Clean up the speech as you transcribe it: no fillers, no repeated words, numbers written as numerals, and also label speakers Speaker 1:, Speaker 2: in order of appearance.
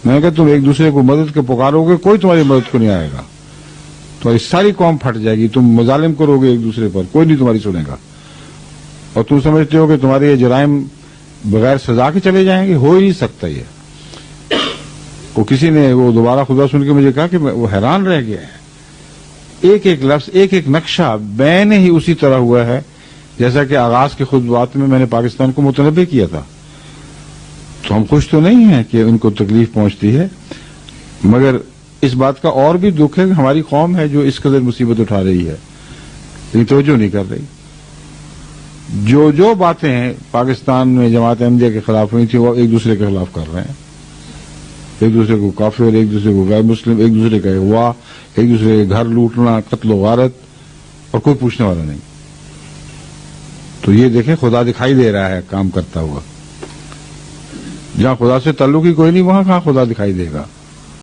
Speaker 1: میں نے کہا تم ایک دوسرے کو مدد کے پکارو گے، کوئی تمہاری مدد کو نہیں آئے گا، تمہاری ساری قوم پھٹ جائے گی، تم مظالم کرو گے ایک دوسرے پر، کوئی نہیں تمہاری سنے گا، اور تم سمجھتے ہو کہ تمہارے یہ جرائم بغیر سزا کے چلے جائیں گے، ہو ہی نہیں سکتا یہ۔ وہ کسی نے وہ دوبارہ خدا سن کے مجھے کہا کہ وہ حیران رہ گیا ہے، ایک ایک لفظ، ایک ایک نقشہ بین ہی اسی طرح ہوا ہے جیسا کہ آغاز کے خطبات میں نے پاکستان کو متنبع کیا تھا۔ تو ہم خوش تو نہیں ہیں کہ ان کو تکلیف پہنچتی ہے، مگر اس بات کا اور بھی دکھ ہے کہ ہماری قوم ہے جو اس قدر مصیبت اٹھا رہی ہے، لیکن توجہ نہیں کر رہی۔ جو باتیں پاکستان میں جماعت احمدیہ کے خلاف ہوئی تھی وہ ایک دوسرے کے خلاف کر رہے ہیں، ایک دوسرے کو کافر، ایک دوسرے کو غیر مسلم، ایک دوسرے کا اغوا، ایک دوسرے کے گھر لوٹنا، قتل و غارت، اور کوئی پوچھنے والا نہیں۔ تو یہ دیکھیں خدا دکھائی دے رہا ہے کام کرتا ہوا، جہاں خدا سے تعلق ہی کوئی نہیں وہاں کہاں خدا دکھائی دے گا۔